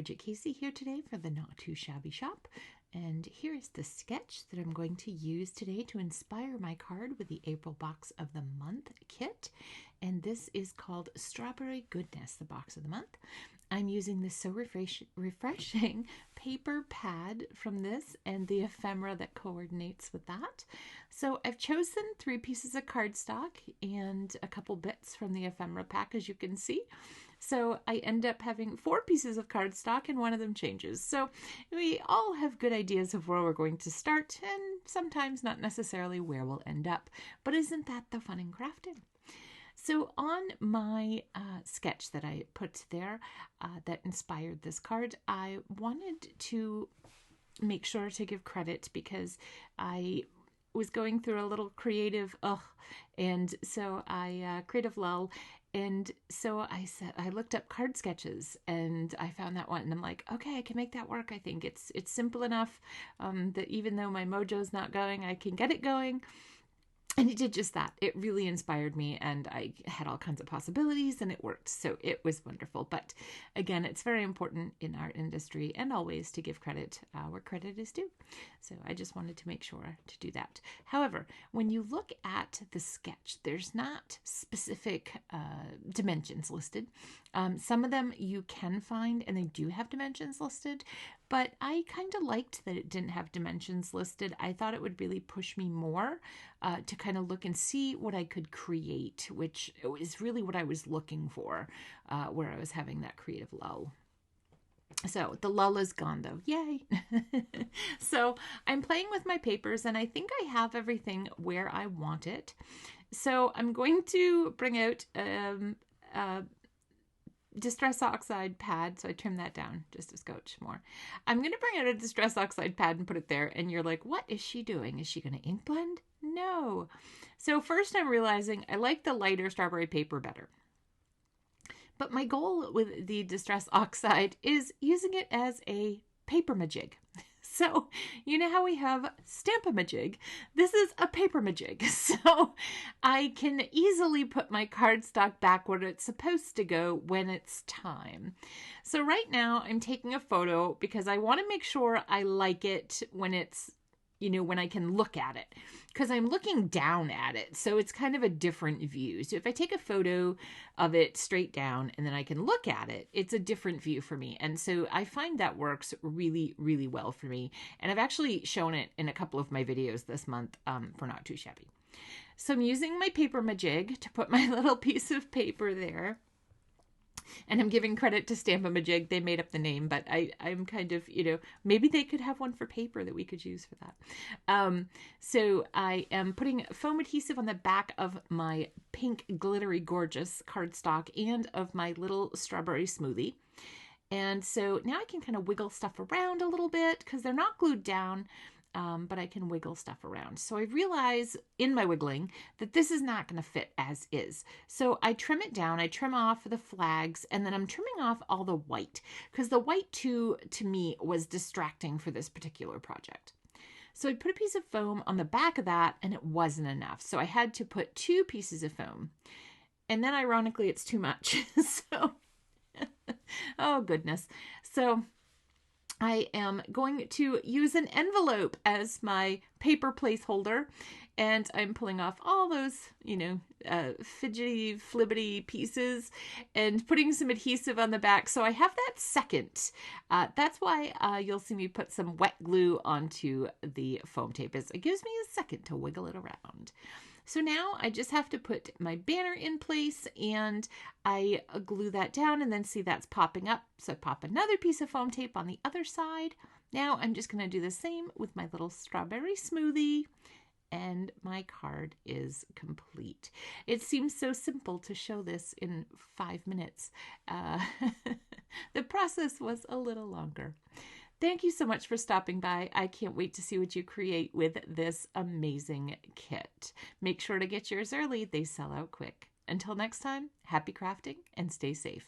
Bridget Casey here today for the Not Too Shabby Shop, and here is the sketch that I'm going to use today to inspire my card with the April Box of the Month kit, and this is called Strawberry Goodness, the Box of the Month. I'm using this so refreshing paper pad from this and the ephemera that coordinates with that. So I've chosen 3 pieces of cardstock and a couple bits from the ephemera pack, as you can see. So I end up having 4 pieces of cardstock and one of them changes. So we all have good ideas of where we're going to start and sometimes not necessarily where we'll end up. But isn't that the fun in crafting? So on my sketch that I put there that inspired this card, I wanted to make sure to give credit because I was going through a little creative and so I creative lull, and so I looked up card sketches and I found that one, and I'm like, okay, I can make that work. I think it's simple enough that even though my mojo's not going, I can get it going. And it did just that. It really inspired me, and I had all kinds of possibilities, and it worked. So it was wonderful. But again, it's very important in our industry and always to give credit where credit is due. So I just wanted to make sure to do that. However, when you look at the sketch, there's not specific dimensions listed. Some of them you can find, and they do have dimensions listed. But I kind of liked that it didn't have dimensions listed. I thought it would really push me more to kind of look and see what I could create, which is really what I was looking for, where I was having that creative lull. So the lull is gone though. Yay. So I'm playing with my papers and I think I have everything where I want it. So I'm going to bring out Distress Oxide pad, so I trimmed that down just a scotch more. I'm going to bring out a Distress Oxide pad and put it there, and you're like, what is she doing? Is she going to ink blend? No. So first I'm realizing I like the lighter strawberry paper better. But my goal with the Distress Oxide is using it as a paper majig. So, you know how we have Stamp-A-Majig? This is a paper majig. So I can easily put my cardstock back where it's supposed to go when it's time. So right now I'm taking a photo because I want to make sure I like it when it's, when I can look at it, because I'm looking down at it. So it's kind of a different view. So if I take a photo of it straight down and then I can look at it, it's a different view for me. And so I find that works really, really well for me. And I've actually shown it in a couple of my videos this month for Not Too Shabby. So I'm using my paper majig to put my little piece of paper there. And I'm giving credit to Stamp-A-Majig. They made up the name, but I'm kind of, maybe they could have one for paper that we could use for that. So I am putting foam adhesive on the back of my pink glittery gorgeous cardstock and of my little strawberry smoothie. And so now I can kind of wiggle stuff around a little bit because they're not glued down. But I can wiggle stuff around. So I realize in my wiggling that this is not going to fit as is. So I trim it down, I trim off the flags, and then I'm trimming off all the white because the white to me was distracting for this particular project. So I put a piece of foam on the back of that and it wasn't enough. So I had to put 2 pieces of foam. And then ironically, it's too much. So, oh goodness. So I am going to use an envelope as my paper placeholder, and I'm pulling off all those, fidgety, flibbity pieces and putting some adhesive on the back. So I have that second. That's why you'll see me put some wet glue onto the foam tape. It gives me a second to wiggle it around. So now I just have to put my banner in place and I glue that down, and then see that's popping up. So I pop another piece of foam tape on the other side. Now I'm just going to do the same with my little strawberry smoothie, and my card is complete. It seems so simple to show this in 5 minutes. The process was a little longer. Thank you so much for stopping by. I can't wait to see what you create with this amazing kit. Make sure to get yours early. They sell out quick. Until next time, happy crafting and stay safe.